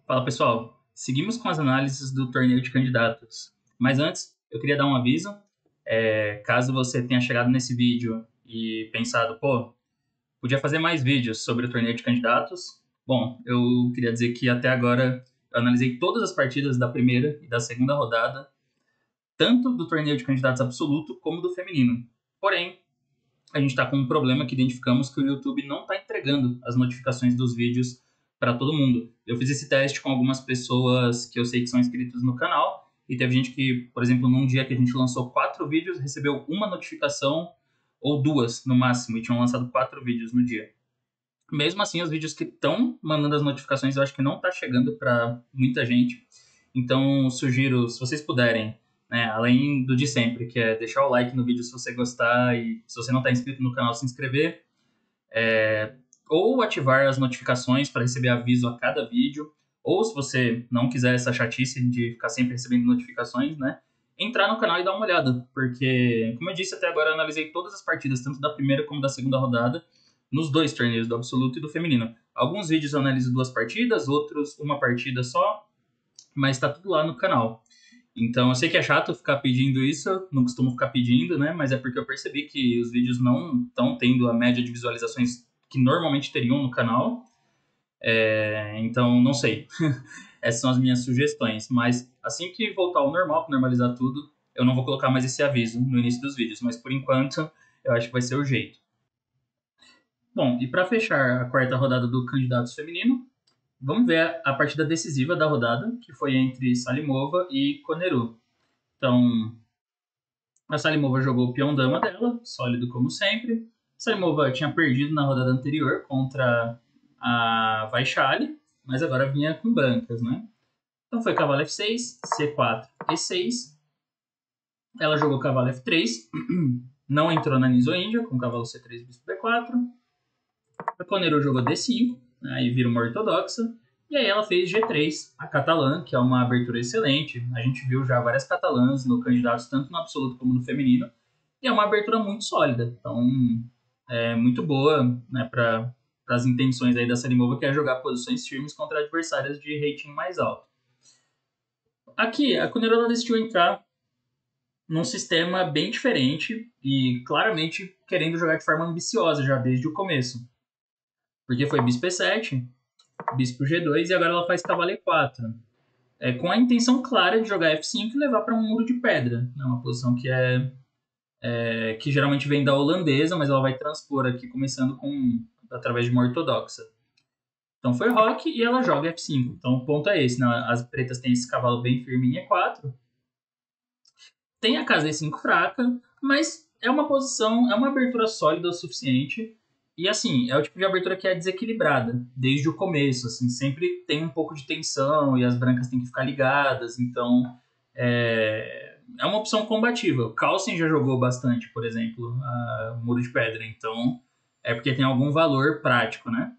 Fala pessoal, seguimos com as análises do torneio de candidatos. Mas antes, eu queria dar um aviso. Caso você tenha chegado nesse vídeo e pensado, pô, podia fazer mais vídeos sobre o torneio de candidatos. Bom, eu queria dizer que até agora eu analisei todas as partidas da primeira e da segunda rodada, tanto do torneio de candidatos absoluto como do feminino. Porém, a gente está com um problema que identificamos que o YouTube não está entregando as notificações dos vídeos para todo mundo. Eu fiz esse teste com algumas pessoas que eu sei que são inscritos no canal e teve gente que, por exemplo, num dia que a gente lançou 4 vídeos, recebeu uma notificação ou 2 no máximo, e tinham lançado 4 vídeos no dia. Mesmo assim, os vídeos que estão mandando as notificações, eu acho que não está chegando para muita gente. Então, sugiro, se vocês puderem, né, além do de sempre, que é deixar o like no vídeo se você gostar e se você não está inscrito no canal, se inscrever, ou ativar as notificações para receber aviso a cada vídeo, ou se você não quiser essa chatice de ficar sempre recebendo notificações, né, entrar no canal e dar uma olhada, porque, como eu disse até agora, eu analisei todas as partidas, tanto da primeira como da segunda rodada, nos 2 torneios, do absoluto e do feminino. Alguns vídeos eu analiso 2 partidas, outros uma partida só, mas tá tudo lá no canal. Então, eu sei que é chato ficar pedindo isso, eu não costumo ficar pedindo, né? Mas é porque eu percebi que os vídeos não estão tendo a média de visualizações que normalmente teriam no canal. Então, não sei. Essas são as minhas sugestões. Mas assim que voltar ao normal, para normalizar tudo, eu não vou colocar mais esse aviso no início dos vídeos. Mas por enquanto, eu acho que vai ser o jeito. Bom, e para fechar a quarta rodada do Candidatos Feminino, vamos ver a partida decisiva da rodada, que foi entre Salimova e Koneru. Então, a Salimova jogou o peão-dama dela, sólido como sempre. A Salimova tinha perdido na rodada anterior contra a Vaishali, mas agora vinha com brancas, né? Então foi cavalo F6, C4, E6. Ela jogou cavalo F3, não entrou na Niso-Índia, com cavalo C3, bispo B4. A Koneru jogou D5, aí vira uma ortodoxa. E aí ela fez G3, a catalã, que é uma abertura excelente. A gente viu já várias catalãs no candidatos, tanto no absoluto como no feminino. E é uma abertura muito sólida. Então, é muito boa, né, para as intenções aí da Salimova, que é jogar posições firmes contra adversárias de rating mais alto. Aqui, a Koneru decidiu entrar num sistema bem diferente e claramente querendo jogar de forma ambiciosa já desde o começo. Porque foi bispo E7, bispo G2 e agora ela faz cavalo E4. Com a intenção clara de jogar F5 e levar para um muro de pedra. É uma posição que geralmente vem da holandesa, mas ela vai transpor aqui, começando através de uma ortodoxa. Então foi roque e ela joga F5. Então o ponto é esse, né? As pretas têm esse cavalo bem firme em E4. Tem a casa E5 fraca, mas é uma posição, é uma abertura sólida o suficiente. E assim, é o tipo de abertura que é desequilibrada, desde o começo, assim, sempre tem um pouco de tensão e as brancas têm que ficar ligadas, então é uma opção combativa. O Carlsen já jogou bastante, por exemplo, o Muro de Pedra, então é porque tem algum valor prático, né?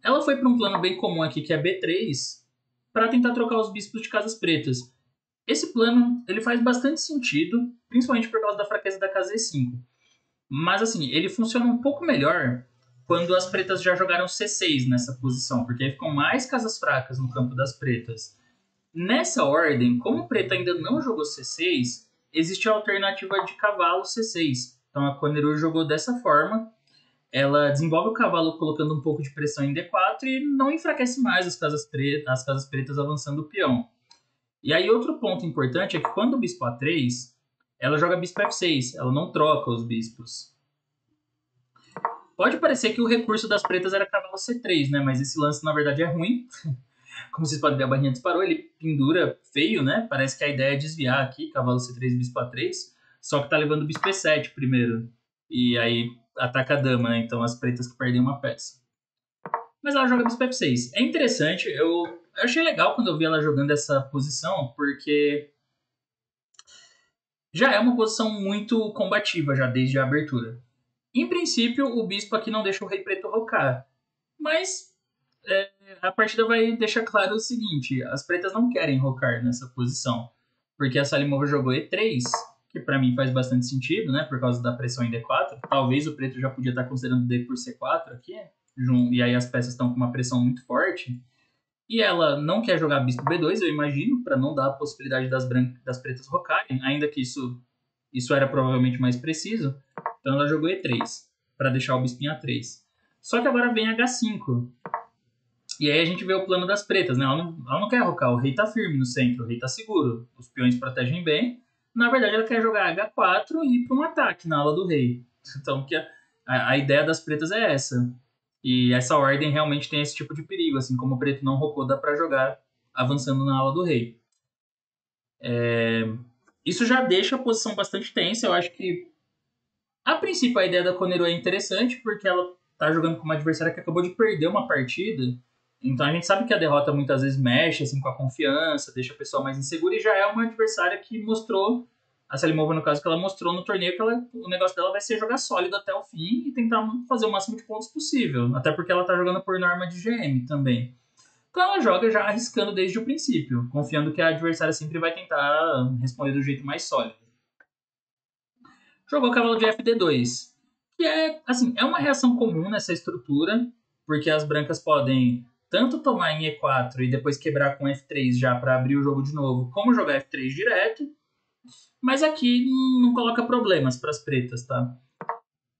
Ela foi para um plano bem comum aqui, que é B3, para tentar trocar os bispos de casas pretas. Esse plano ele faz bastante sentido, principalmente por causa da fraqueza da casa E5. Mas assim, ele funciona um pouco melhor quando as pretas já jogaram C6 nessa posição, porque aí ficam mais casas fracas no campo das pretas. Nessa ordem, como preta ainda não jogou C6, existe a alternativa de cavalo C6. Então a Koneru jogou dessa forma. Ela desenvolve o cavalo colocando um pouco de pressão em D4 e não enfraquece mais as casas pretas avançando o peão. E aí outro ponto importante é que quando o bispo A3, ela joga bispo F6, ela não troca os bispos. Pode parecer que o recurso das pretas era cavalo C3, né? Mas esse lance, na verdade, é ruim. Como vocês podem ver, a barrinha disparou, ele pendura feio, né? Parece que a ideia é desviar aqui, cavalo C3, bispo A3. Só que tá levando o bispo E7 primeiro. E aí ataca a dama, né? Então as pretas que perdem uma peça. Mas ela joga bispo F6. É interessante, eu achei legal quando eu vi ela jogando essa posição, porque já é uma posição muito combativa, já desde a abertura. Em princípio, o bispo aqui não deixa o rei preto rocar. Mas a partida vai deixar claro o seguinte: as pretas não querem rocar nessa posição. Porque a Salimova jogou E3, que para mim faz bastante sentido, né? Por causa da pressão em D4. Talvez o preto já podia estar considerando D por C4 aqui. E aí as peças estão com uma pressão muito forte. forte. E ela não quer jogar bispo B2, eu imagino, para não dar a possibilidade das pretas rocarem, ainda que isso era provavelmente mais preciso. Então ela jogou E3, para deixar o bispo em A3. Só que agora vem H5. E aí a gente vê o plano das pretas, né? Ela não quer rocar, o rei tá firme no centro, o rei tá seguro, os peões protegem bem. Na verdade, ela quer jogar H4 e ir para um ataque na ala do rei. Então, a ideia das pretas é essa. E essa ordem realmente tem esse tipo de perigo, assim, como o preto não rocou, dá para jogar avançando na ala do rei. Isso já deixa a posição bastante tensa, eu acho que a princípio a ideia da Conero é interessante, porque ela tá jogando com uma adversária que acabou de perder uma partida, então a gente sabe que a derrota muitas vezes mexe assim, com a confiança, deixa a pessoa mais insegura, e já é uma adversária que mostrou, a Salimova no caso, que ela mostrou no torneio que o negócio dela vai ser jogar sólido até o fim e tentar fazer o máximo de pontos possível, até porque ela tá jogando por norma de GM também. Então ela joga já arriscando desde o princípio, confiando que a adversária sempre vai tentar responder do jeito mais sólido. Jogou cavalo de FD2, que é, assim, é uma reação comum nessa estrutura, porque as brancas podem tanto tomar em E4 e depois quebrar com F3 já para abrir o jogo de novo, como jogar F3 direto, mas aqui não coloca problemas para as pretas, tá?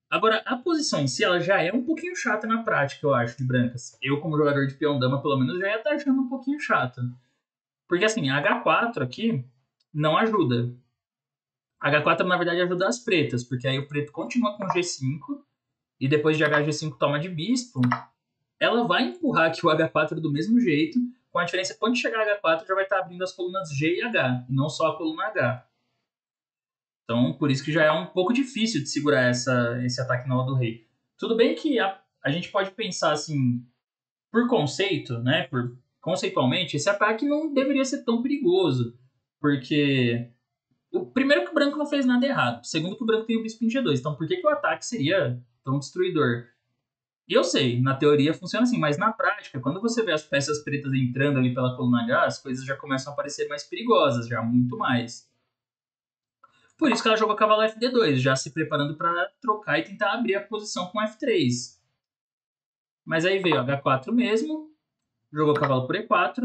Agora, a posição em si, ela já é um pouquinho chata na prática, eu acho, de brancas. Eu, como jogador de peão-dama, pelo menos, já ia estar achando um pouquinho chata. Porque, assim, H4 aqui não ajuda. H4, na verdade, ajuda as pretas, porque aí o preto continua com G5, e depois de HG5 toma de bispo, ela vai empurrar aqui o H4 do mesmo jeito, com a diferença que quando chegar H4 já vai estar abrindo as colunas G e H, e não só a coluna H. Então, por isso que já é um pouco difícil de segurar esse ataque na ala do rei. Tudo bem que a gente pode pensar assim, por conceito, né, conceitualmente, esse ataque não deveria ser tão perigoso, porque primeiro que o branco não fez nada errado, segundo que o branco tem o bispo em G2, então por que o ataque seria tão destruidor? E eu sei, na teoria funciona assim, mas na prática, quando você vê as peças pretas entrando ali pela coluna H, as coisas já começam a parecer mais perigosas, já muito mais. Por isso que ela jogou cavalo FD2, já se preparando para trocar e tentar abrir a posição com F3. Mas aí veio H4 mesmo, jogou cavalo por E4,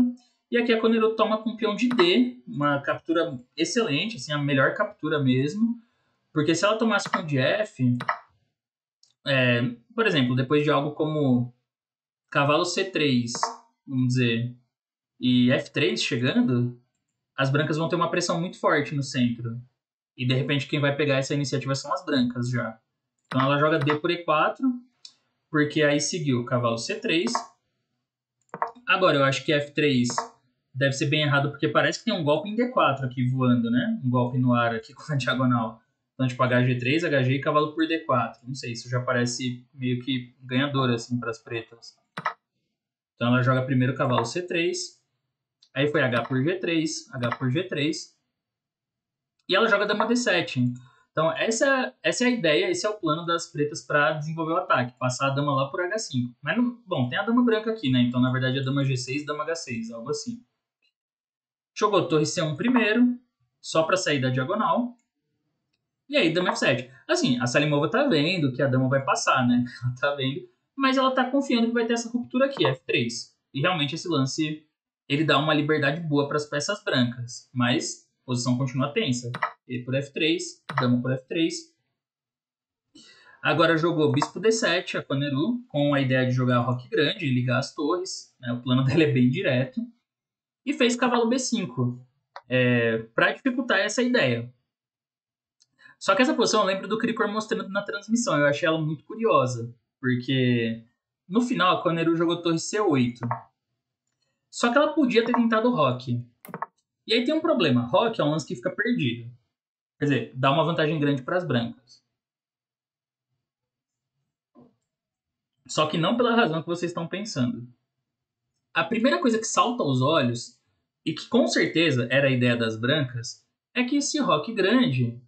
e aqui a Conero toma com peão de D, uma captura excelente, assim, a melhor captura mesmo, porque se ela tomasse com de F, por exemplo, depois de algo como cavalo C3, vamos dizer, e F3 chegando, as brancas vão ter uma pressão muito forte no centro. E de repente quem vai pegar essa iniciativa são as brancas já. Então ela joga D por E4, porque aí seguiu cavalo C3. Agora eu acho que F3 deve ser bem errado, porque parece que tem um golpe em D4 aqui voando, né? Um golpe no ar aqui com a diagonal. Então, tipo, HG3, HG e cavalo por D4. Não sei, isso já parece meio que ganhador, assim, para as pretas. Então ela joga primeiro cavalo C3, aí foi H por G3, H por G3, e ela joga dama D7. Então essa é a ideia, esse é o plano das pretas para desenvolver o ataque, passar a dama lá por H5. Mas, bom, tem a dama branca aqui, né? Então na verdade é dama G6, dama H6, algo assim. Jogou torre C1 primeiro, só para sair da diagonal. E aí dama F7. Assim, a Salimova tá vendo que a dama vai passar, né? Ela tá vendo, mas ela tá confiando que vai ter essa ruptura aqui, F3. E realmente esse lance, ele dá uma liberdade boa para as peças brancas, mas a posição continua tensa. E por F3, dama por F3. Agora jogou bispo D7, a Conero, com a ideia de jogar roque grande e ligar as torres. Né? O plano dela é bem direto. E fez cavalo B5, para dificultar essa ideia. Só que essa posição eu lembro do Krikor mostrando na transmissão. Eu achei ela muito curiosa. Porque no final a Conero jogou torre C8. Só que ela podia ter tentado roque. E aí tem um problema. Roque é um lance que fica perdido. Quer dizer, dá uma vantagem grande para as brancas. Só que não pela razão que vocês estão pensando. A primeira coisa que salta aos olhos, e que com certeza era a ideia das brancas, é que esse roque grande,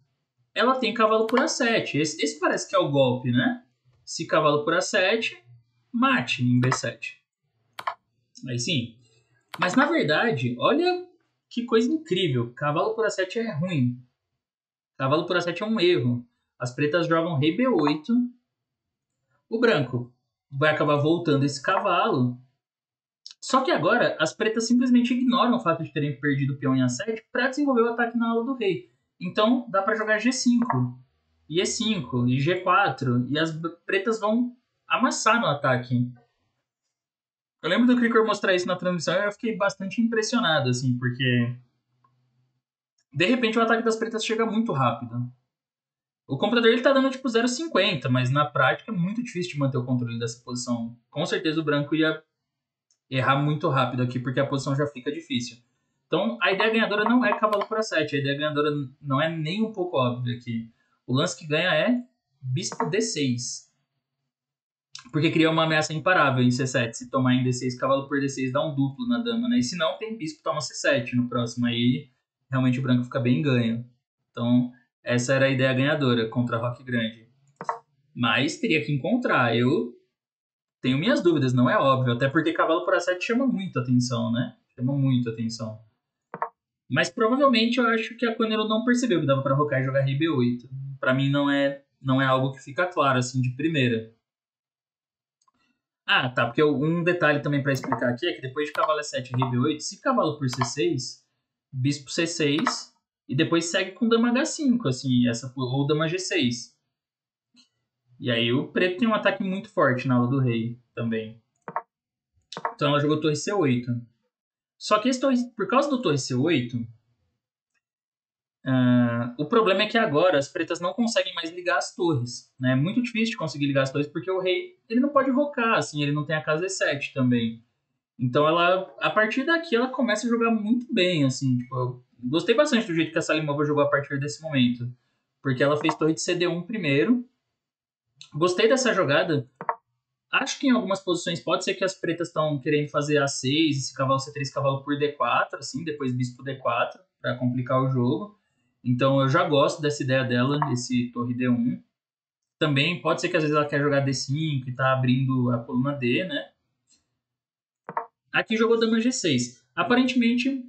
ela tem cavalo por A7. Esse parece que é o golpe, né? Se cavalo por A7, mate em B7. Aí sim. Mas na verdade, olha que coisa incrível. Cavalo por A7 é ruim. Cavalo por A7 é um erro. As pretas jogam rei B8. O branco vai acabar voltando esse cavalo. Só que agora, as pretas simplesmente ignoram o fato de terem perdido o peão em A7 para desenvolver o ataque na ala do rei. Então, dá para jogar G5, e E5, e G4, e as pretas vão amassar no ataque. Eu lembro do Krikor mostrar isso na transmissão e eu fiquei bastante impressionado, assim, porque de repente o ataque das pretas chega muito rápido. O computador ele tá dando tipo 0,50, mas na prática é muito difícil de manter o controle dessa posição. Com certeza o branco ia errar muito rápido aqui, porque a posição já fica difícil. Então a ideia ganhadora não é cavalo por A7, a ideia ganhadora não é nem um pouco óbvia aqui. O lance que ganha é bispo D6. Porque cria uma ameaça imparável em C7. Se tomar em D6, cavalo por D6 dá um duplo na dama, né? E se não, tem bispo, toma C7 no próximo. Aí, realmente, o branco fica bem ganho. Então, essa era a ideia ganhadora contra Roque Grande. Mas teria que encontrar. Eu tenho minhas dúvidas, não é óbvio. Até porque cavalo por A7 chama muito atenção, né? Chama muito atenção. Mas provavelmente eu acho que a Conero não percebeu que dava para rocar e jogar rei B8. Para mim não é algo que fica claro assim de primeira. Ah, tá. Porque um detalhe também para explicar aqui é que depois de cavalo E7 e rei B8, se cavalo por C6, bispo C6 e depois segue com dama H5, assim, ou dama G6. E aí o preto tem um ataque muito forte na ala do rei também. Então ela jogou torre C8. Só que por causa do torre C8, o problema é que agora as pretas não conseguem mais ligar as torres. Né? É muito difícil de conseguir ligar as torres porque o rei ele não pode rocar, assim, ele não tem a casa E7 também. Então ela, a partir daqui, ela começa a jogar muito bem, assim, tipo, eu gostei bastante do jeito que a Salimova jogou a partir desse momento, porque ela fez torre de CD1 primeiro. Gostei dessa jogada. Acho que em algumas posições pode ser que as pretas estão querendo fazer A6, esse cavalo C3, cavalo por D4, assim, depois bispo D4, para complicar o jogo. Então eu já gosto dessa ideia dela, esse torre D1. Também pode ser que às vezes ela quer jogar D5 e tá abrindo a coluna D, né? Aqui jogou dama G6. Aparentemente,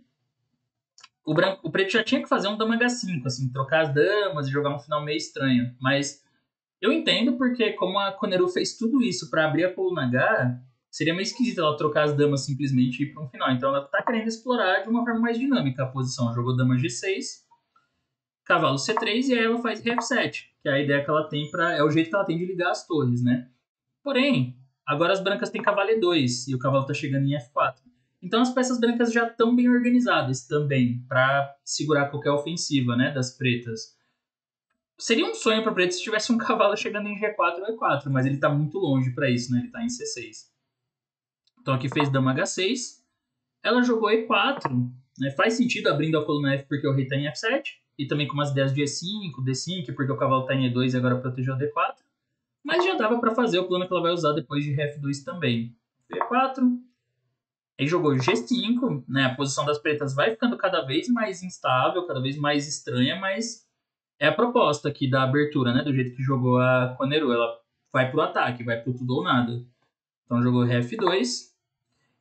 o preto já tinha que fazer um dama H5, assim, trocar as damas e jogar um final meio estranho. Mas eu entendo porque, como a Koneru fez tudo isso para abrir a coluna H, seria meio esquisito ela trocar as damas simplesmente e ir para um final. Então ela tá querendo explorar de uma forma mais dinâmica a posição. Jogou dama G6, cavalo C3 e aí ela faz F7, que é a ideia que ela tem é o jeito que ela tem de ligar as torres, né? Porém, agora as brancas têm cavalo E2 e o cavalo tá chegando em F4. Então as peças brancas já estão bem organizadas também para segurar qualquer ofensiva, né, das pretas. Seria um sonho para preto se tivesse um cavalo chegando em G4 ou E4, mas ele está muito longe para isso, né? Ele está em C6. Então aqui fez dama H6, ela jogou E4, né? Faz sentido abrindo a coluna F porque o rei está em F7 e também com umas ideias de E5, D5 porque o cavalo está em E2 e agora protegeu o D4. Mas já dava para fazer o plano que ela vai usar depois de F2 também. E4, aí jogou G5, né? A posição das pretas vai ficando cada vez mais instável, cada vez mais estranha, mas é a proposta aqui da abertura, né? Do jeito que jogou a Koneru. Ela vai pro ataque, vai pro tudo ou nada. Então jogou F2.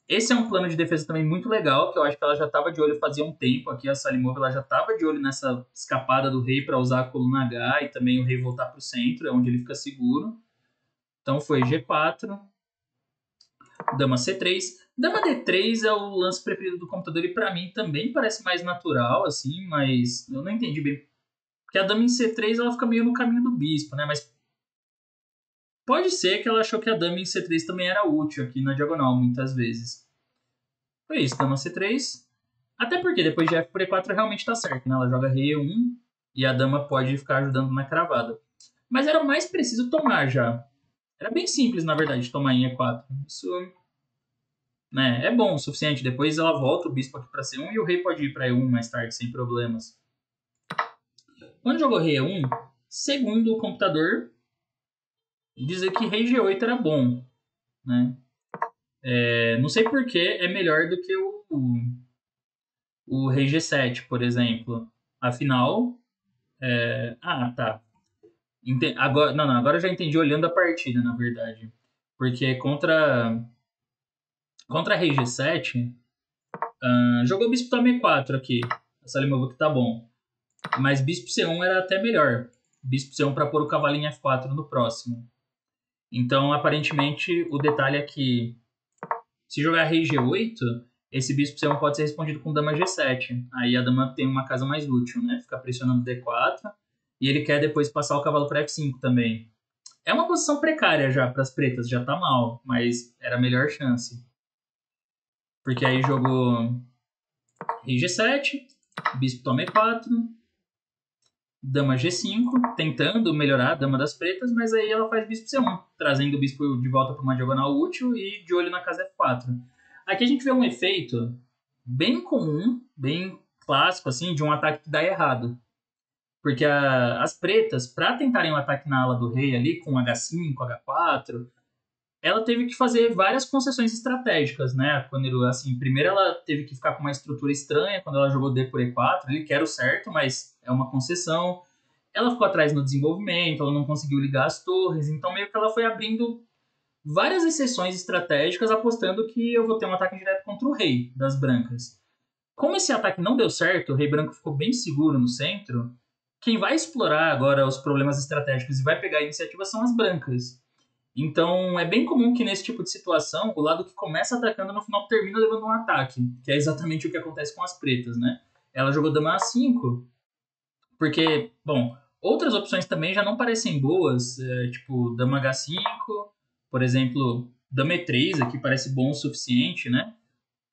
Esse é um plano de defesa também muito legal, que eu acho que ela já estava de olho fazia um tempo aqui. A Salimova ela já estava de olho nessa escapada do rei para usar a coluna H e também o rei voltar pro centro, é onde ele fica seguro. Então foi G4, dama C3. Dama D3 é o lance preferido do computador e para mim também parece mais natural, assim, mas eu não entendi bem. Porque a dama em C3 ela fica meio no caminho do bispo, né? Mas pode ser que ela achou que a dama em C3 também era útil aqui na diagonal, muitas vezes. Foi isso, dama C3. Até porque depois de F por E4 realmente tá certo, né? Ela joga rei E1 e a dama pode ficar ajudando na cravada. Mas era mais preciso tomar já. Era bem simples, na verdade, tomar em E4. Isso, né, é bom o suficiente. Depois ela volta o bispo aqui para C1 e o rei pode ir para E1 mais tarde, sem problemas. Quando jogou rei E1, segundo o computador, dizer que rei G8 era bom, né? Não sei por que é melhor do que o rei G7, por exemplo. Afinal, tá. Agora, não, agora eu já entendi olhando a partida, na verdade. Porque contra rei G7, jogou bispo também 4 aqui. Essa Salimova que tá bom. Mas bispo C1 era até melhor. Bispo C1 para pôr o cavalinho F4 no próximo. Então, aparentemente, o detalhe é que Se jogar rei G8, esse bispo C1 pode ser respondido com dama G7. Aí a dama tem uma casa mais útil, né? Fica pressionando D4. E ele quer depois passar o cavalo para F5 também. É uma posição precária já para as pretas, já tá mal, mas era a melhor chance. Porque aí jogou rei G7, bispo toma E4, dama G5, tentando melhorar a dama das pretas, mas aí ela faz bispo C1, trazendo o bispo de volta para uma diagonal útil e de olho na casa F4. Aqui a gente vê um efeito bem comum, bem clássico, assim, de um ataque que dá errado. Porque as pretas, para tentarem o ataque na ala do rei ali, com H5, H4, ela teve que fazer várias concessões estratégicas, né? Quando, assim, primeiro ela teve que ficar com uma estrutura estranha quando ela jogou D por E4, ele quer o certo, mas é uma concessão. Ela ficou atrás no desenvolvimento, ela não conseguiu ligar as torres, então meio que ela foi abrindo várias exceções estratégicas, apostando que eu vou ter um ataque direto contra o rei das brancas. Como esse ataque não deu certo, o rei branco ficou bem seguro no centro, quem vai explorar agora os problemas estratégicos e vai pegar a iniciativa são as brancas. Então, é bem comum que nesse tipo de situação, o lado que começa atacando no final termina levando um ataque, que é exatamente o que acontece com as pretas, né? Ela jogou dama A5, porque, bom, outras opções também já não parecem boas, tipo dama H5, por exemplo, dama E3 aqui parece bom o suficiente, né?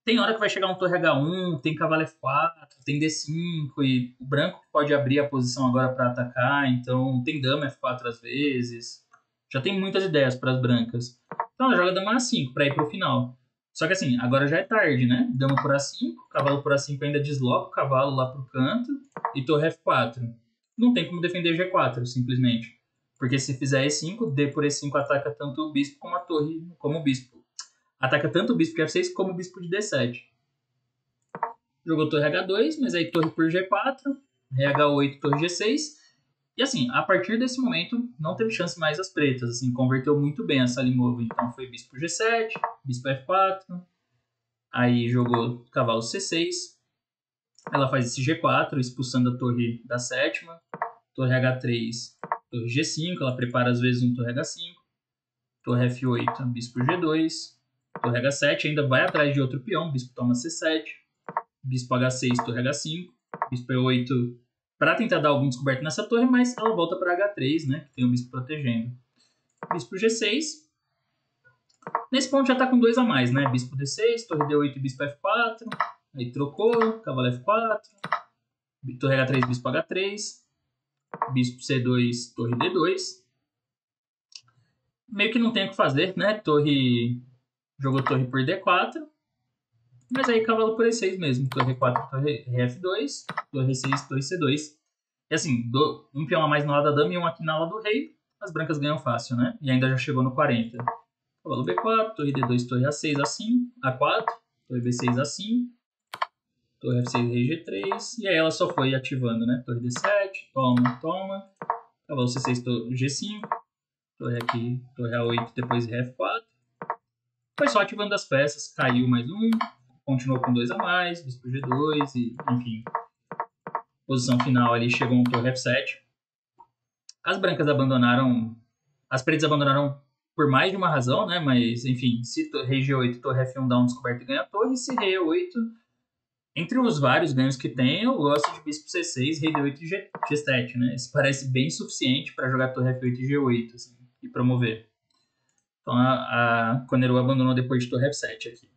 Tem hora que vai chegar um torre H1, tem cavalo F4, tem D5, e o branco pode abrir a posição agora para atacar, então tem dama F4 às vezes. Já tem muitas ideias para as brancas. Então ela joga dama A5 para ir para o final. Só que assim, agora já é tarde, né? Dama por A5, cavalo por A5 ainda desloca o cavalo lá pro canto, e torre F4. Não tem como defender G4, simplesmente. Porque se fizer E5, D por E5 ataca tanto o bispo como a torre, como o bispo. Ataca tanto o bispo de F6 como o bispo de D7. Jogou torre H2, mas aí torre por G4, rei H8, torre G6. E assim, a partir desse momento, não teve chance mais as pretas. Assim, converteu muito bem a Salimova. Então foi bispo G7, bispo F4. Aí jogou cavalo C6. Ela faz esse G4, expulsando a torre da sétima. Torre H3, torre G5. Ela prepara às vezes um torre H5. Torre F8, bispo G2. Torre H7 ainda vai atrás de outro peão. Bispo toma C7. Bispo H6, torre H5. Bispo E8 para tentar dar algum descoberto nessa torre, mas ela volta para H3, né? Que tem o bispo protegendo. Bispo G6. Nesse ponto já tá com 2 a mais, né? Bispo D6, torre D8 e bispo F4. Aí trocou, cavalo F4. Torre H3, bispo H3. Bispo C2, torre D2. Meio que não tem o que fazer, né? Torre... Jogou torre por D4. Mas aí cavalo por E6 mesmo. Torre E4, torre F2. Torre E6, torre C2. E assim, um peão a mais na ala da dama e um aqui na ala do rei. As brancas ganham fácil, né? E ainda já chegou no 40. Cavalo B4, torre D2, torre A6, A5, A4. Torre B6, A5. Torre F6, rei G3. E aí ela só foi ativando, né? Torre D7, toma, toma. Cavalo C6, torre G5. Torre aqui, torre A8, depois rei F4. Foi só ativando as peças, caiu mais um. Continuou com 2 a mais, bispo G2 e, enfim. Posição final ali, chegou um torre F7. As brancas abandonaram... As pretas abandonaram por mais de uma razão, né? Mas, enfim, se rei G8 torre F1 dá um descoberto e ganha a torre, se rei E8... Entre os vários ganhos que tem, eu gosto de bispo C6, rei D8 e G7, né? Isso parece bem suficiente para jogar torre F8 e G8, assim, e promover. Então a Koneru abandonou depois de torre F7 aqui.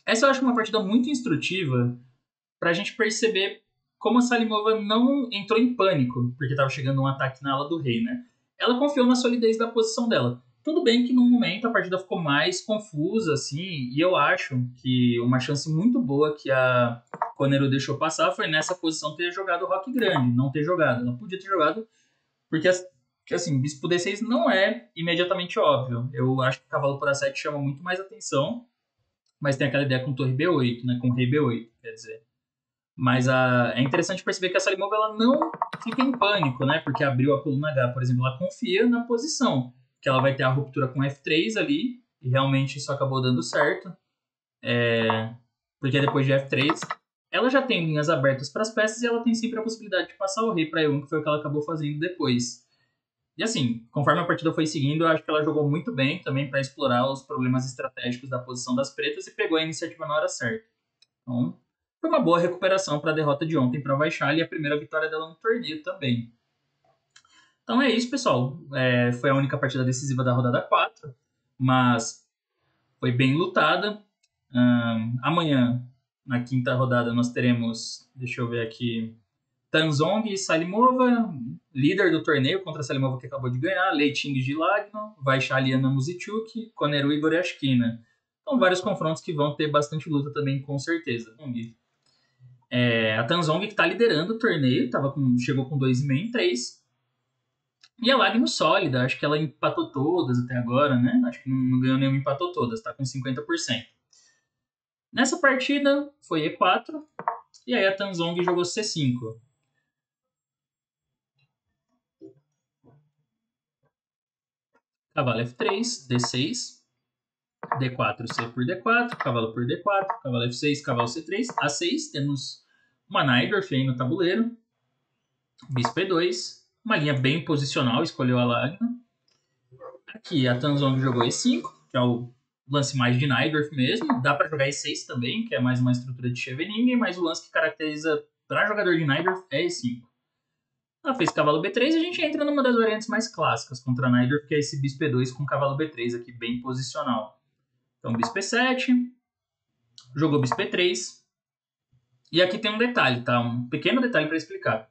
Essa eu acho uma partida muito instrutiva para a gente perceber como a Salimova não entrou em pânico, porque estava chegando um ataque na ala do rei, né? Ela confiou na solidez da posição dela. Tudo bem que no momento a partida ficou mais confusa, assim, e eu acho que uma chance muito boa que a Koneru deixou passar foi nessa posição ter jogado o roque grande, não ter jogado. Ela podia ter jogado, porque assim, bispo D6 não é imediatamente óbvio. Eu acho que cavalo por A7 chama muito mais atenção, mas tem aquela ideia com torre B8, né, com rei B8, quer dizer. Mas é interessante perceber que a Salimova ela não fica em pânico, né, porque abriu a coluna H, por exemplo, ela confia na posição, que ela vai ter a ruptura com F3 ali, e realmente isso acabou dando certo, porque depois de F3, ela já tem linhas abertas para as peças e ela tem sempre a possibilidade de passar o rei para E1, que foi o que ela acabou fazendo depois. E assim, conforme a partida foi seguindo, eu acho que ela jogou muito bem também para explorar os problemas estratégicos da posição das pretas e pegou a iniciativa na hora certa. Então, foi uma boa recuperação para a derrota de ontem para a Vaishali e a primeira vitória dela no torneio também. Então é isso, pessoal. Foi a única partida decisiva da rodada 4, mas foi bem lutada. Amanhã, na quinta rodada, nós teremos, deixa eu ver aqui, Tanzong e Salimova, líder do torneio contra a Salimova que acabou de ganhar, Leiting de Lagno, Vaishali Ana Muzichuk, Koneru e Goryashkina. Então vários confrontos que vão ter bastante luta também, com certeza. A Tanzong que está liderando o torneio, chegou com 2,5 em 3. E a Lagno sólida, acho que ela empatou todas até agora, né? Acho que não ganhou nenhuma, empatou todas, tá com 50%. Nessa partida foi E4, e aí a Tanzong jogou C5. Cavalo F3, D6, D4, C por D4, cavalo por D4, cavalo F6, cavalo C3, A6, temos uma Najdorf aí no tabuleiro, bispo E2, uma linha bem posicional, escolheu a Lagno. Aqui a Tanzong jogou E5, que é o lance mais de Najdorf mesmo. Dá para jogar E6 também, que é mais uma estrutura de Scheveningen, mas o lance que caracteriza para jogador de Najdorf é E5. Ela fez cavalo B3 e a gente entra numa das variantes mais clássicas contra a Najdorf, que é esse bispo E2 com cavalo B3 aqui, bem posicional. Então bispo E7, jogou bispo E3. E aqui tem um detalhe, tá? Um pequeno detalhe para explicar.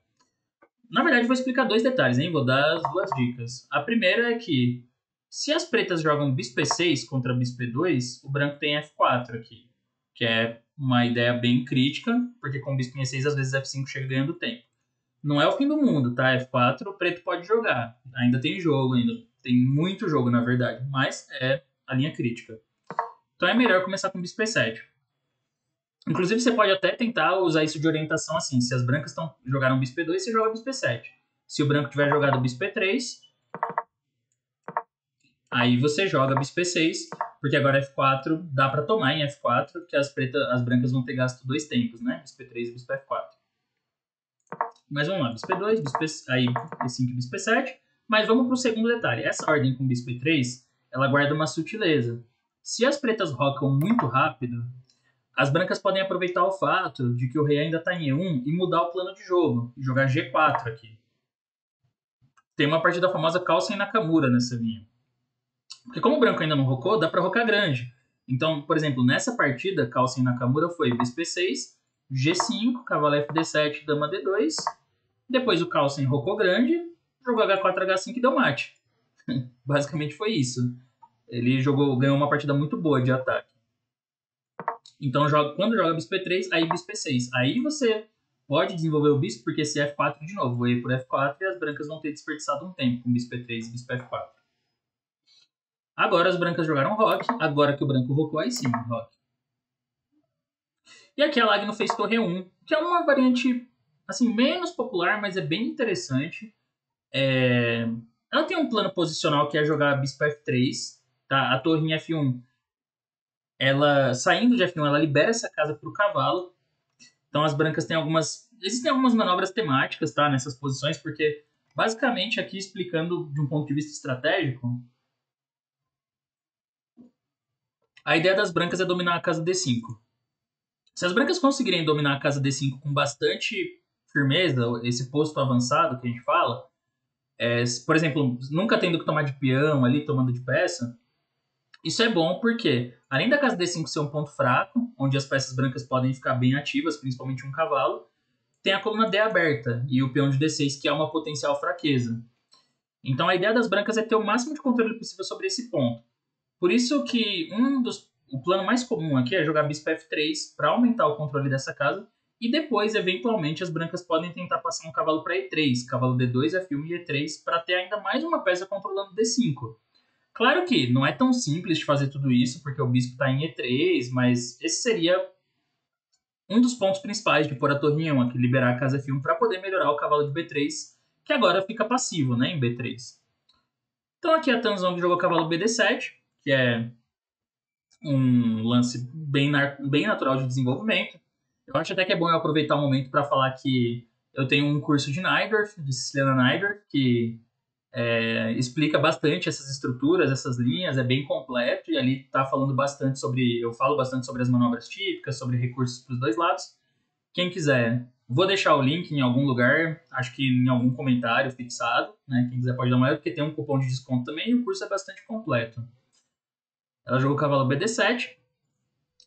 Na verdade, vou explicar dois detalhes, hein? Vou dar as duas dicas. A primeira é que, se as pretas jogam bispo E6 contra bispo E2, o branco tem F4 aqui, que é uma ideia bem crítica, porque com bispo em E6, às vezes F5 chega ganhando tempo. Não é o fim do mundo, tá? F4 o preto pode jogar. Ainda tem jogo, ainda tem muito jogo, na verdade, mas é a linha crítica. Então é melhor começar com bispo E7. Inclusive, você pode até tentar usar isso de orientação assim. Se as brancas jogaram bispo E2, você joga bispo E7. Se o branco tiver jogado bispo E3, aí você joga bispo E6, porque agora F4 dá para tomar em F4, porque as brancas vão ter gasto 2 tempos, né? Bispo E3 e bispo F4. Mas vamos lá, bispo E2, aí E5 e bispo E7. Mas vamos para o segundo detalhe. Essa ordem com bispo E3, ela guarda uma sutileza. Se as pretas rocam muito rápido, as brancas podem aproveitar o fato de que o rei ainda está em E1 e mudar o plano de jogo, e jogar G4 aqui. Tem uma partida famosa Carlsen e Nakamura nessa linha. Porque como o branco ainda não rocou, dá para rocar grande. Então, por exemplo, nessa partida, Carlsen e Nakamura foi bispo E6, G5, cavalo FD7, dama D2. Depois o Carlsen rocou grande, jogou H4, H5 e deu mate. Basicamente foi isso. Ele ganhou uma partida muito boa de ataque. Então, quando joga bispo E3, aí bispo E6. Aí você pode desenvolver o bispo, porque se F4 de novo, vou ir por F4 e as brancas vão ter desperdiçado um tempo com bispo E3 e bispo F4. Agora as brancas jogaram roque, agora que o branco rocou, aí sim, roque. E aqui a Lagno fez torre 1, que é uma variante assim, menos popular, mas é bem interessante. Ela tem um plano posicional que é jogar bispo F3, tá? A torre em F1, ela saindo de F1, ela libera essa casa para o cavalo. Então as brancas têm existem algumas manobras temáticas, tá, nessas posições, porque basicamente aqui explicando de um ponto de vista estratégico, a ideia das brancas é dominar a casa D5. Se as brancas conseguirem dominar a casa D5 com bastante firmeza, esse posto avançado que a gente fala, por exemplo, nunca tendo que tomar de peão ali, tomando de peça, isso é bom porque, além da casa D5 ser um ponto fraco, onde as peças brancas podem ficar bem ativas, principalmente um cavalo, tem a coluna D aberta e o peão de D6, que é uma potencial fraqueza. Então a ideia das brancas é ter o máximo de controle possível sobre esse ponto. Por isso que o plano mais comum aqui é jogar bispo F3 para aumentar o controle dessa casa, e depois, eventualmente, as brancas podem tentar passar um cavalo para E3, cavalo D2, F1 e E3, para ter ainda mais uma peça controlando D5. Claro que não é tão simples de fazer tudo isso, porque o bispo está em E3, mas esse seria um dos pontos principais de pôr a torre em 1 aqui, liberar a casa F1 para poder melhorar o cavalo de B3, que agora fica passivo, né, em B3. Então aqui a Tanzong jogou cavalo BD7, que é um lance bem natural de desenvolvimento. Eu acho até que é bom eu aproveitar o momento para falar que eu tenho um curso de Najdorf, de Siciliana Najdorf, que explica bastante essas estruturas, essas linhas, é bem completo, e ali tá falando bastante sobre, eu falo bastante sobre as manobras típicas, sobre recursos para os dois lados. Quem quiser, vou deixar o link em algum lugar, acho que em algum comentário fixado, né? Quem quiser pode dar uma olhada, porque tem um cupom de desconto também, e o curso é bastante completo. Ela jogou o cavalo BD7,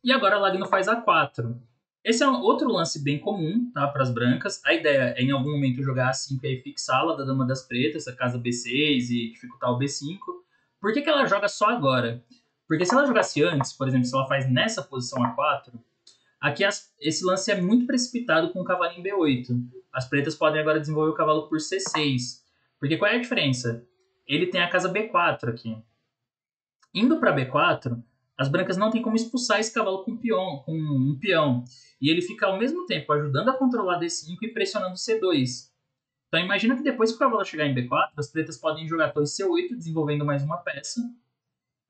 e agora a Lagno faz A4. Esse é um outro lance bem comum, tá, para as brancas. A ideia é em algum momento jogar A5 e aí fixá-la da dama das pretas, a casa B6 e dificultar o B5. Por que ela joga só agora? Porque se ela jogasse antes, por exemplo, se ela faz nessa posição A4, aqui esse lance é muito precipitado com o cavalo em B8. As pretas podem agora desenvolver o cavalo por C6. Porque qual é a diferença? Ele tem a casa B4 aqui. Indo para B4, as brancas não têm como expulsar esse cavalo com um peão. E ele fica ao mesmo tempo ajudando a controlar D5 e pressionando C2. Então imagina que depois que o cavalo chegar em B4, as pretas podem jogar torre C8, desenvolvendo mais uma peça.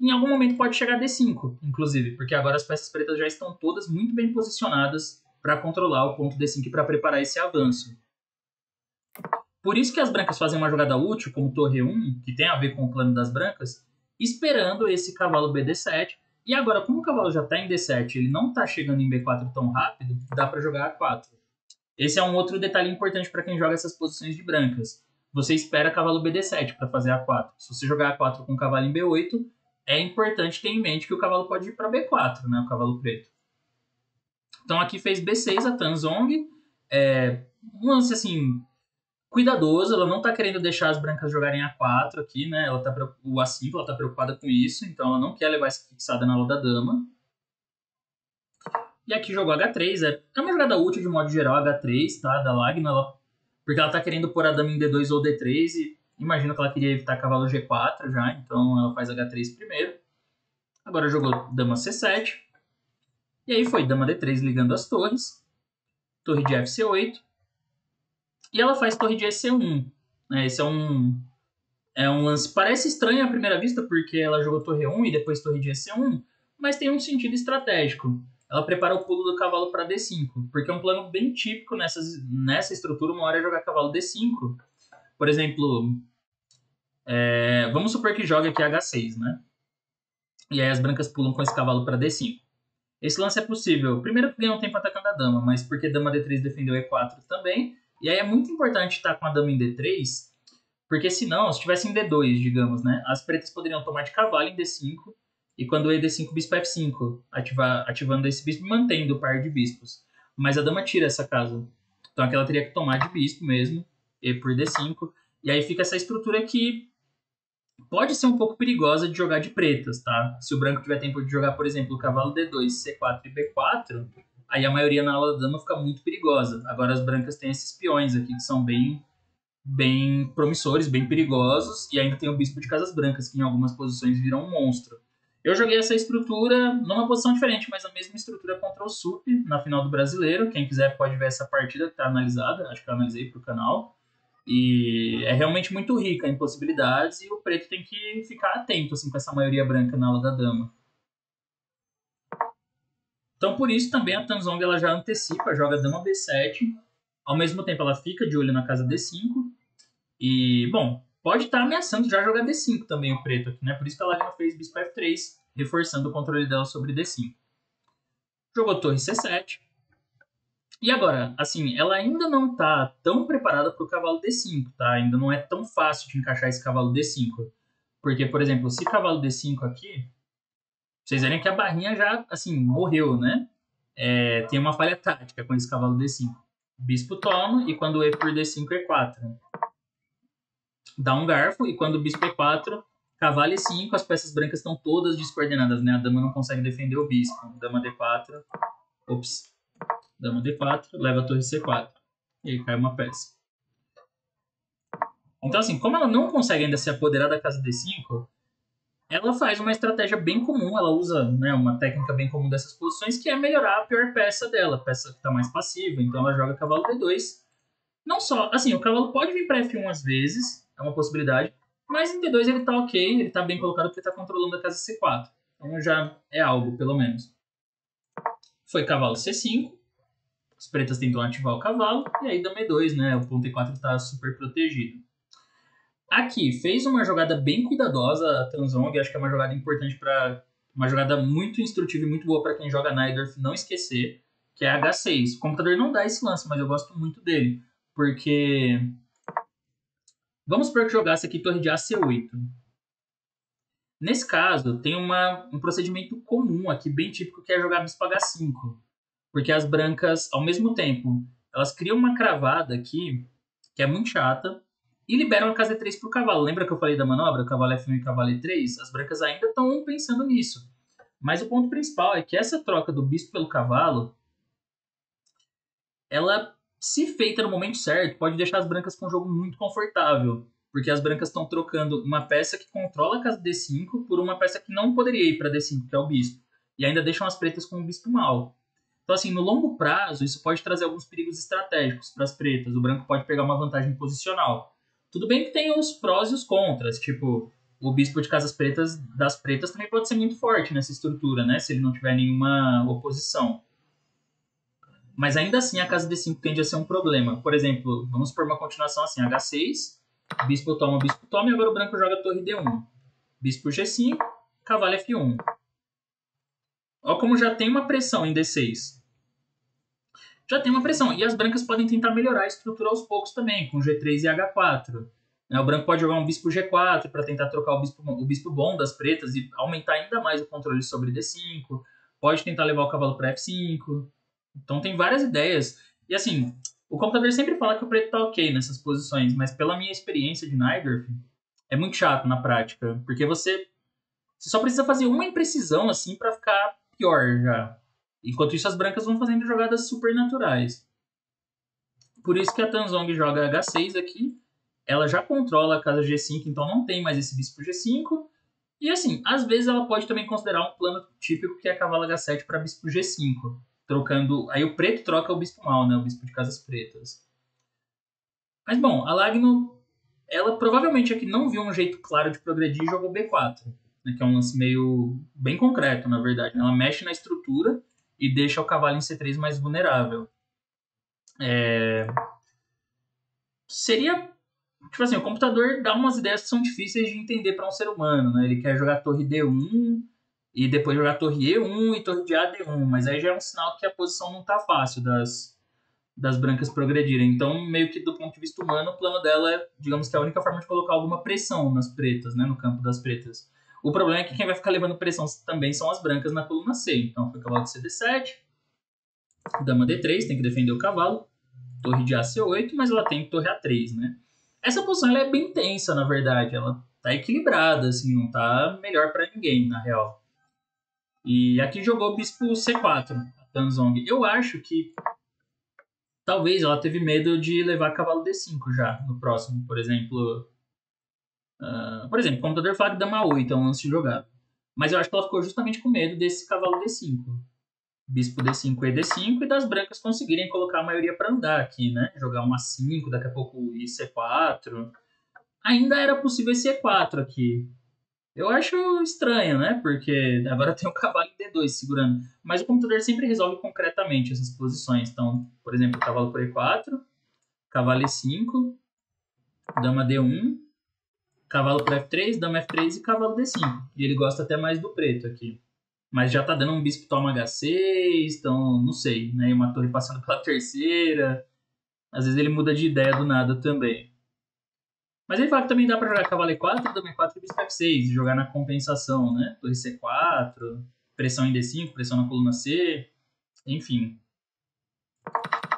Em algum momento pode chegar D5, inclusive, porque agora as peças pretas já estão todas muito bem posicionadas para controlar o ponto D5 e para preparar esse avanço. Por isso que as brancas fazem uma jogada útil, como torre E1, que tem a ver com o plano das brancas, esperando esse cavalo BD7. E agora, como o cavalo já está em D7 ele não está chegando em B4 tão rápido, dá para jogar A4. Esse é um outro detalhe importante para quem joga essas posições de brancas. Você espera cavalo BD7 para fazer A4. Se você jogar A4 com o cavalo em B8, é importante ter em mente que o cavalo pode ir para B4, né, o cavalo preto. Então aqui fez B6 a Tanzong. Um lance assim, cuidadoso, ela não tá querendo deixar as brancas jogarem A4 aqui, né? O A5, ela tá preocupada com isso, então ela não quer levar essa fixada na aula da dama. E aqui jogou H3, é uma jogada útil de modo geral, H3, tá? Da Lagna, porque ela tá querendo pôr a dama em D2 ou D3 e imagino que ela queria evitar cavalo G4 já, então ela faz H3 primeiro. Agora jogou dama C7. E aí foi dama D3 ligando as torres, torre de FC8. E ela faz torre de EC1. Esse é um lance, parece estranho à primeira vista, porque ela jogou torre 1 e depois torre de EC1, mas tem um sentido estratégico. Ela prepara o pulo do cavalo para D5, porque é um plano bem típico nessa estrutura, uma hora é jogar cavalo D5. Por exemplo, vamos supor que jogue aqui H6, né? E aí as brancas pulam com esse cavalo para D5. Esse lance é possível, primeiro que ganha um tempo atacando a dama, mas porque dama D3 defendeu E4 também, e aí é muito importante estar com a dama em D3, porque senão, se tivesse em D2, digamos, né, as pretas poderiam tomar de cavalo em D5, e quando e D5, bispo F5, ativando esse bispo e mantendo o par de bispos. Mas a dama tira essa casa. Então aqui ela teria que tomar de bispo mesmo, e por D5, e aí fica essa estrutura que pode ser um pouco perigosa de jogar de pretas, tá? Se o branco tiver tempo de jogar, por exemplo, o cavalo D2, C4 e B4, aí a maioria na aula da dama fica muito perigosa. Agora as brancas têm esses peões aqui que são bem promissores, bem perigosos, e ainda tem o bispo de casas brancas, que em algumas posições viram um monstro. Eu joguei essa estrutura numa posição diferente, mas a mesma estrutura contra o Sup na final do Brasileiro. Quem quiser pode ver essa partida que está analisada, acho que eu analisei para o canal. E é realmente muito rica em possibilidades, e o preto tem que ficar atento assim, com essa maioria branca na aula da dama. Então, por isso, também a Tanzong ela já antecipa, joga dama B7. Ao mesmo tempo, ela fica de olho na casa D5. E, bom, pode estar ameaçando já jogar D5 também o preto aqui, né? Por isso que a Lagna fez bispo F3, reforçando o controle dela sobre D5. Jogou torre C7. E agora, assim, ela ainda não tá tão preparada para o cavalo D5, tá? Ainda não é tão fácil de encaixar esse cavalo D5. Porque, por exemplo, se cavalo D5 aqui, vocês verem que a barrinha já, assim, morreu, né? Tem uma falha tática com esse cavalo D5. Bispo toma, e quando E por D5, E4. Dá um garfo, e quando o bispo E4, cavalo E5, as peças brancas estão todas descoordenadas, né? A dama não consegue defender o bispo. Dama D4, ops. Dama D4, leva a torre C4. E aí cai uma peça. Então, assim, como ela não consegue ainda se apoderar da casa D5, ela faz uma estratégia bem comum, ela usa, né, uma técnica bem comum dessas posições, que é melhorar a pior peça dela, a peça que está mais passiva. Então ela joga cavalo D2. Não só, assim, o cavalo pode vir para F1 às vezes, é uma possibilidade, mas em D2 ele tá ok, ele tá bem colocado porque tá controlando a casa C4. Então já é algo, pelo menos. Foi cavalo C5, as pretas tentam ativar o cavalo, e aí dama E2, né, o ponto E4 tá super protegido. Aqui, fez uma jogada bem cuidadosa a Tanzong, acho que é uma jogada importante para uma jogada muito instrutiva e muito boa para quem joga Najdorf não esquecer, que é H6. O computador não dá esse lance, mas eu gosto muito dele, porque vamos supor que jogasse aqui torre de AC8. Nesse caso, tem um procedimento comum aqui, bem típico, que é jogar bispo H5. Porque as brancas, ao mesmo tempo, elas criam uma cravada aqui, que é muito chata, e liberam a casa E3 para o cavalo. Lembra que eu falei da manobra, cavalo F1 e cavalo E3? As brancas ainda estão pensando nisso. Mas o ponto principal é que essa troca do bispo pelo cavalo, ela, se feita no momento certo, pode deixar as brancas com um jogo muito confortável. Porque as brancas estão trocando uma peça que controla a casa D5 por uma peça que não poderia ir para D5, que é o bispo. E ainda deixam as pretas com o bispo mal. Então, assim, no longo prazo, isso pode trazer alguns perigos estratégicos para as pretas. O branco pode pegar uma vantagem posicional. Tudo bem que tem os prós e os contras. Tipo, o bispo de casas pretas das pretas também pode ser muito forte nessa estrutura, né? Se ele não tiver nenhuma oposição. Mas ainda assim, a casa D5 tende a ser um problema. Por exemplo, vamos por uma continuação assim, H6, bispo toma, e agora o branco joga torre D1. Bispo G5, cavalo F1. Olha como já tem uma pressão em D6. Já tem uma pressão. E as brancas podem tentar melhorar a estrutura aos poucos também, com G3 e H4. O branco pode jogar um bispo G4 para tentar trocar o bispo bom das pretas e aumentar ainda mais o controle sobre D5. Pode tentar levar o cavalo para F5. Então tem várias ideias. E assim, o computador sempre fala que o preto tá ok nessas posições, mas pela minha experiência de Najdorf, é muito chato na prática, porque você só precisa fazer uma imprecisão assim para ficar pior já. Enquanto isso, as brancas vão fazendo jogadas super naturais. Por isso que a Tanzong joga H6 aqui. Ela já controla a casa G5, então não tem mais esse bispo G5. E assim, às vezes ela pode também considerar um plano típico que é cavalo H7 para bispo G5. Trocando. Aí o preto troca o bispo mal, né? O bispo de casas pretas. Mas bom, a Lagno, ela provavelmente aqui não viu um jeito claro de progredir e jogou B4. Né, que é um lance meio bem concreto, na verdade. Ela mexe na estrutura e deixa o cavalo em C3 mais vulnerável. Seria, tipo assim, o computador dá umas ideias que são difíceis de entender para um ser humano, né? Ele quer jogar torre D1 e depois jogar torre E1 e torre de A D1, mas aí já é um sinal que a posição não tá fácil das brancas progredirem. Então, meio que do ponto de vista humano, o plano dela é, digamos que a única forma de colocar alguma pressão nas pretas, né? No campo das pretas. O problema é que quem vai ficar levando pressão também são as brancas na coluna C. Então, foi cavalo de CD7, dama D3, tem que defender o cavalo, torre de AC8, mas ela tem torre A3, né? Essa posição ela é bem tensa, na verdade. Ela tá equilibrada, assim, não tá melhor para ninguém, na real. E aqui jogou bispo C4, a Tanzong. Eu acho que talvez ela teve medo de levar cavalo D5 já no próximo, por exemplo. O computador fala que dama 8 é um lance de jogada. Mas eu acho que ela ficou justamente com medo desse cavalo D5. Bispo D5 e D5 e das brancas conseguirem colocar a maioria para andar aqui, né? Jogar um A5, daqui a pouco IC4. Ainda era possível esse E4 aqui. Eu acho estranho, né? Porque agora tem o cavalo em D2 segurando. Mas o computador sempre resolve concretamente essas posições. Então, por exemplo, cavalo por E4, cavalo E5, dama D1, cavalo por F3, dama F3 e cavalo D5. E ele gosta até mais do preto aqui. Mas já tá dando um bispo toma H6, então não sei, né? E uma torre passando pela terceira. Às vezes ele muda de ideia do nada também. Mas ele fala que também dá pra jogar cavalo E4, dama E4 e bispo F6, e jogar na compensação, né? Torre C4, pressão em D5, pressão na coluna C, enfim.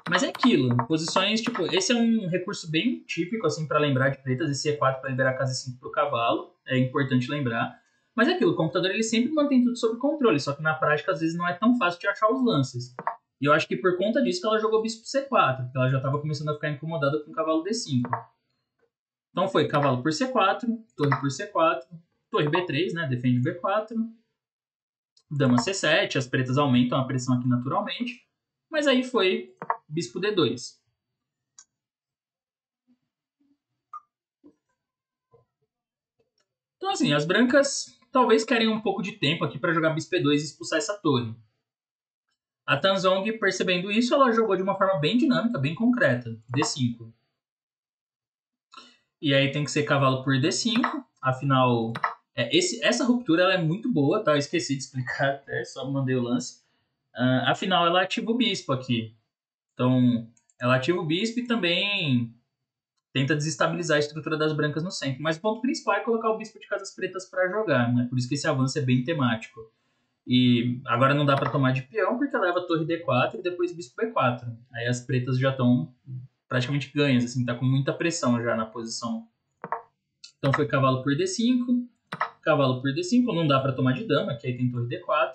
Mas é aquilo, posições, tipo, esse é um recurso bem típico, assim, para lembrar de pretas, esse E4 para liberar a casa E5 pro cavalo, é importante lembrar. Mas é aquilo, o computador ele sempre mantém tudo sob controle, só que na prática às vezes não é tão fácil de achar os lances. E eu acho que por conta disso que ela jogou bispo C4, porque ela já estava começando a ficar incomodada com o cavalo D5. Então foi cavalo por C4, torre por C4, torre B3, né, defende B4, dama C7, as pretas aumentam a pressão aqui naturalmente, mas aí foi bispo D2. Então assim, as brancas talvez querem um pouco de tempo aqui para jogar bispo E2 e expulsar essa torre. A Tanzong, percebendo isso, ela jogou de uma forma bem dinâmica, bem concreta, D5. E aí tem que ser cavalo por D5. Afinal, essa ruptura ela é muito boa, tá? Eu esqueci de explicar até, só mandei o lance. Afinal, ela ativa o bispo aqui. Então, ela ativa o bispo e também tenta desestabilizar a estrutura das brancas no centro. Mas o ponto principal é colocar o bispo de casas pretas para jogar, né? Por isso que esse avanço é bem temático. E agora não dá para tomar de peão, porque leva torre D4 e depois bispo B4. Aí as pretas já estão praticamente ganhas, assim, tá com muita pressão já na posição. Então foi cavalo por D5, cavalo por D5, não dá para tomar de dama, que aí tem torre D4.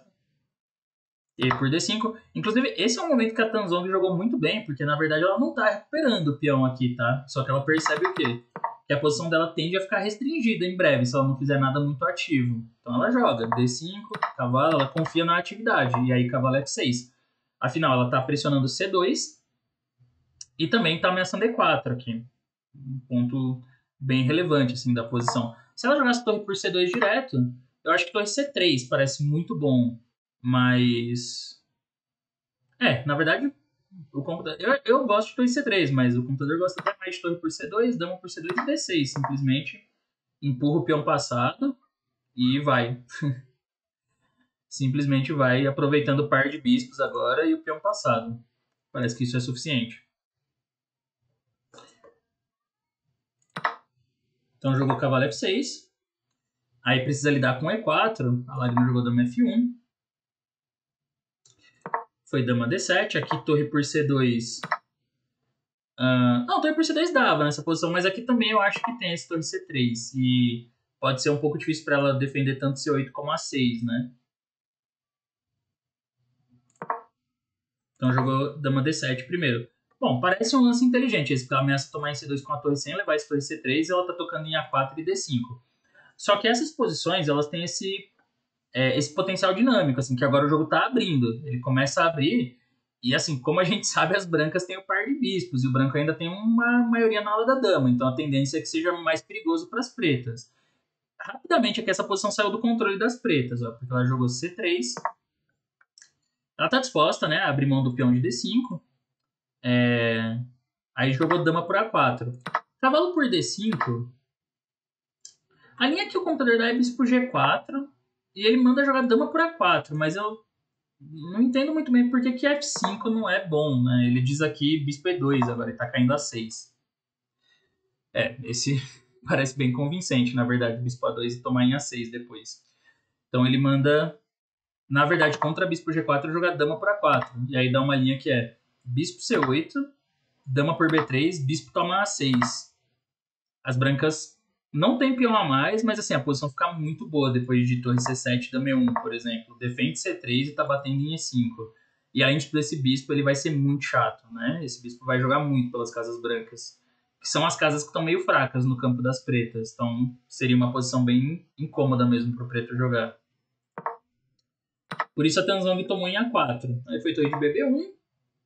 E por D5. Inclusive, esse é um momento que a Tanzong jogou muito bem, porque na verdade ela não tá recuperando o peão aqui, tá? Só que ela percebe o quê? Que a posição dela tende a ficar restringida em breve, se ela não fizer nada muito ativo. Então ela joga D5, cavalo, ela confia na atividade, e aí cavalo F6. Afinal, ela tá pressionando C2 e também tá ameaçando E4 aqui. Um ponto bem relevante, assim, da posição. Se ela jogasse torre por C2 direto, eu acho que torre C3 parece muito bom. Mas. Na verdade, o computador. Eu gosto de torre C3, mas o computador gosta até mais de torre por C2, dama por C2 e D6. Simplesmente empurra o peão passado e vai. Simplesmente vai aproveitando o par de bispos agora e o peão passado. Parece que isso é suficiente. Então jogou cavalo F6. Aí precisa lidar com E4. A Lagna jogou dama F1. Foi dama D7. Aqui torre por C2. Não, torre por C2 dava nessa posição, mas aqui também eu acho que tem esse torre C3. E pode ser um pouco difícil para ela defender tanto C8 como A6, né? Então jogou dama D7 primeiro. Bom, parece um lance inteligente esse, porque ela ameaça tomar em C2 com a torre sem levar esse torre C3 e ela tá tocando em A4 e D5. Só que essas posições, elas têm esse potencial dinâmico, assim, que agora o jogo tá abrindo. Ele começa a abrir e, assim, como a gente sabe, as brancas têm o par de bispos e o branco ainda tem uma maioria na ala da dama, então a tendência é que seja mais perigoso para as pretas. Rapidamente aqui essa posição saiu do controle das pretas, ó, porque ela jogou C3. Ela tá disposta, né, a abrir mão do peão de D5. Aí jogou dama por A4. Cavalo por D5. A linha que o computador dá é bispo G4 e ele manda jogar dama por A4, mas eu não entendo muito bem porque que F5 não é bom, né? Ele diz aqui bispo E2 agora, ele tá caindo A6. Esse parece bem convincente, na verdade, bispo A2 e tomar em A6 depois. Então ele manda, na verdade, contra bispo G4 jogar dama por A4. E aí dá uma linha que é bispo C8, dama por B3, bispo toma A6. As brancas não tem peão a mais, mas assim, a posição fica muito boa depois de torre C7 dama E1, por exemplo. Defende C3 e tá batendo em E5. E além de tudo, esse bispo ele vai ser muito chato, né? Esse bispo vai jogar muito pelas casas brancas, que são as casas que estão meio fracas no campo das pretas. Então seria uma posição bem incômoda mesmo pro preto jogar. Por isso a Tanzong tomou em A4. Aí foi torre de BB1.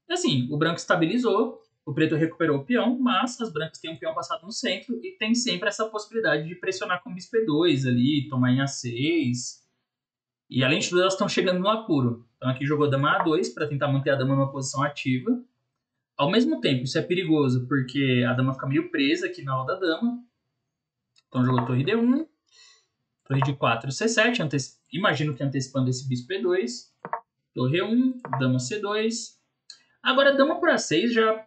E assim, o branco estabilizou, o preto recuperou o peão, mas as brancas têm um peão passado no centro e tem sempre essa possibilidade de pressionar com bispo E2 ali, tomar em A6. E além de tudo, elas estão chegando no apuro. Então aqui jogou dama A2 para tentar manter a dama numa posição ativa. Ao mesmo tempo, isso é perigoso porque a dama fica meio presa aqui na ala da dama. Então jogou torre D1, torre de 4 C7, imagino que antecipando esse bispo E2. Torre E1, dama C2. Agora dama por A6 já,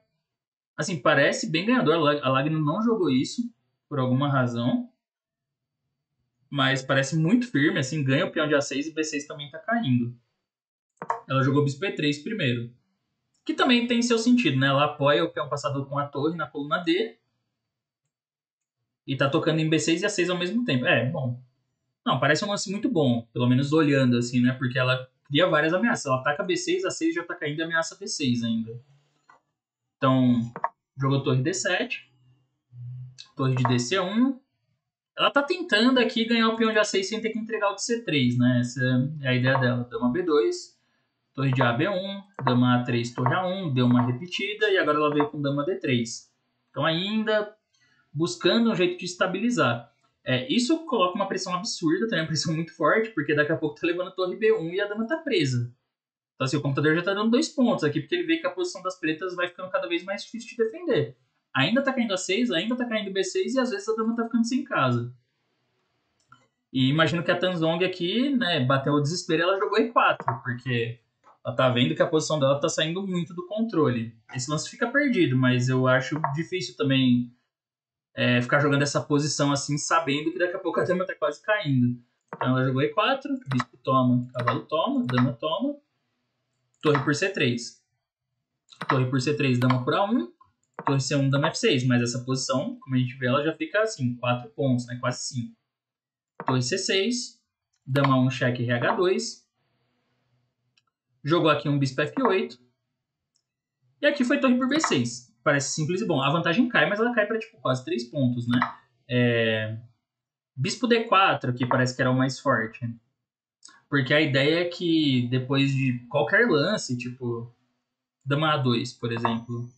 assim, parece bem ganhador. A Lagno não jogou isso por alguma razão, mas parece muito firme, assim, ganha o peão de A6 e B6 também tá caindo. Ela jogou bispo E3 primeiro, que também tem seu sentido, né? Ela apoia o peão passador com a torre na coluna D e tá tocando em B6 e A6 ao mesmo tempo. Bom. Não, parece um lance muito bom, pelo menos olhando, assim, né? Porque ela cria várias ameaças. Ela ataca B6, A6 já tá caindo e ameaça B6 ainda. Então, jogou torre D7, torre de DC1. Ela tá tentando aqui ganhar o peão de A6 sem ter que entregar o de C3, né? Essa é a ideia dela. Dama B2, torre de AB1, dama A3, torre A1, deu uma repetida e agora ela veio com dama D3. Então ainda buscando um jeito de estabilizar. Isso coloca uma pressão absurda, também uma pressão muito forte, porque daqui a pouco tá levando a torre B1 e a dama tá presa. Então assim, o computador já tá dando 2 pontos aqui, porque ele vê que a posição das pretas vai ficando cada vez mais difícil de defender. ainda tá caindo A6, ainda tá caindo B6 e às vezes a dama tá ficando sem casa. E imagino que a Tanzong aqui, né, bateu o desespero e ela jogou E4, porque ela tá vendo que a posição dela tá saindo muito do controle. Esse lance fica perdido, mas eu acho difícil também ficar jogando essa posição assim, sabendo que daqui a pouco a dama tá quase caindo. Então ela jogou E4, bispo toma, cavalo toma, dama toma, torre por C3. Torre por C3, dama por A1, torre C1, dama F6. Mas essa posição, como a gente vê, ela já fica assim, 4 pontos, né? Quase 5. Torre C6, dama 1, cheque RH2. Jogou aqui um bispo F8. E aqui foi torre por B6. Parece simples e bom. A vantagem cai, mas ela cai para tipo, quase 3 pontos, né? Bispo D4 aqui parece que era o mais forte. Porque a ideia é que depois de qualquer lance, tipo dama A2, por exemplo.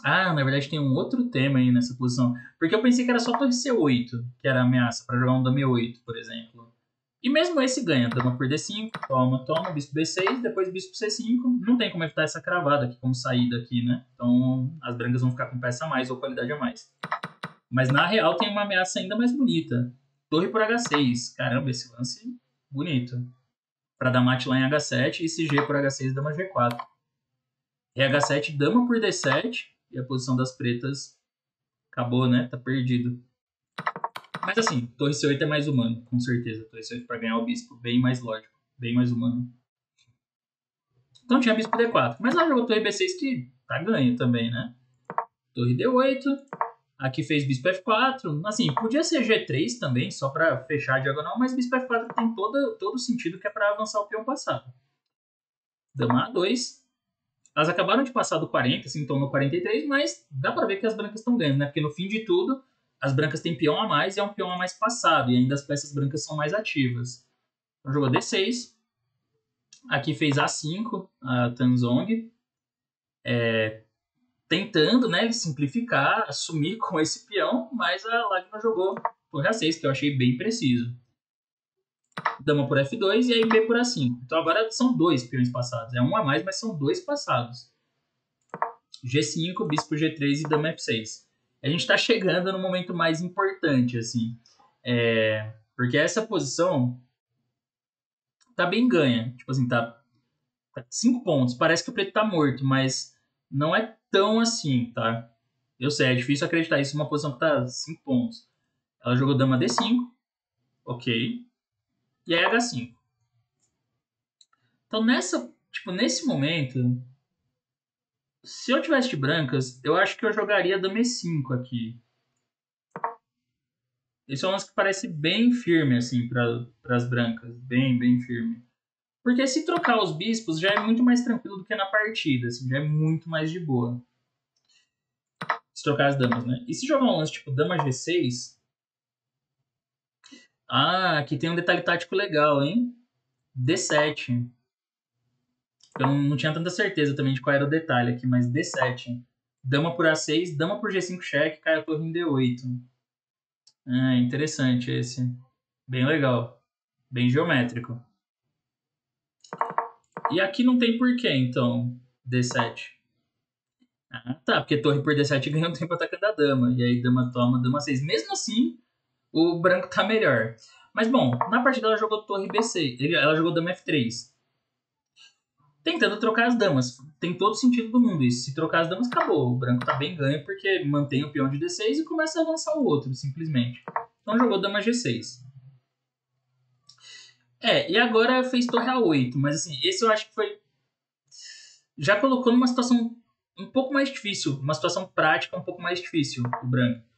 Ah, na verdade tem um outro tema aí nessa posição. Porque eu pensei que era só torre C8, que era a ameaça para jogar um dama E8, por exemplo. E mesmo esse ganha, dama por D5, toma, toma, bispo B6, depois bispo C5. Não tem como evitar essa cravada aqui como saída aqui, né? Então as brancas vão ficar com peça a mais ou qualidade a mais. Mas na real tem uma ameaça ainda mais bonita. Torre por H6. Caramba, esse lance bonito. Para dar mate lá em H7 e se G por H6, dama G4. E H7, dama por D7. E a posição das pretas acabou, né? Tá perdido. Mas assim, torre C8 é mais humano, com certeza. Torre C8 para ganhar o bispo, bem mais lógico, bem mais humano. Então tinha bispo D4. Mas ela jogou torre B6 que tá ganho também, né? Torre D8. Aqui fez bispo F4. Assim, podia ser G3 também, só para fechar a diagonal, mas bispo F4 tem todo sentido que é para avançar o peão passado. Dama A2. Elas acabaram de passar do 40, assim, estão no 43, mas dá para ver que as brancas estão ganhando, né? Porque no fim de tudo, as brancas têm peão a mais e é um peão a mais passado, e ainda as peças brancas são mais ativas. Então jogou D6. Aqui fez A5, a Tanzong. Tentando, né, simplificar, assumir com esse peão, mas a Lagna jogou torre A6, que eu achei bem preciso. Dama por F2 e aí B por A5. Então agora são 2 peões passados. É um a mais, mas são 2 passados. G5, bispo G3 e dama F6. A gente está chegando no momento mais importante, assim. Porque essa posição tá bem ganha. Tipo assim, tá 5 pontos. Parece que o preto tá morto, mas não é tão assim, tá? Eu sei, é difícil acreditar isso numa posição que tá 5 pontos. Ela jogou dama D5. Ok. E aí H5. Então nesse momento, se eu tivesse de brancas, eu acho que eu jogaria dama E5 aqui. Esse é um lance que parece bem firme, assim, para as brancas. Bem, bem firme. Porque se trocar os bispos já é muito mais tranquilo do que na partida, assim, já é muito mais de boa. Se trocar as damas, né? E se jogar um lance tipo dama G6... Ah, aqui tem um detalhe tático legal, hein? D7. Eu não tinha tanta certeza também de qual era o detalhe aqui, mas D7. Dama por A6, dama por G5 cheque, cai a torre em D8. Ah, interessante esse. Bem legal. Bem geométrico. E aqui não tem porquê, então, D7. Ah, tá, porque torre por D7 ganha um tempo atacando a dama. E aí dama toma, dama 6. Mesmo assim, o branco tá melhor. Mas, bom, na partida ela jogou torre B6. Ela jogou dama F3. Tentando trocar as damas. Tem todo sentido do mundo isso. Se trocar as damas, acabou. O branco tá bem ganho porque mantém o peão de D6 e começa a avançar o outro, simplesmente. Então jogou dama G6. E agora fez torre A8. Mas assim, esse eu acho que foi... Já colocou numa situação um pouco mais difícil. Uma situação prática um pouco mais difícil, o branco.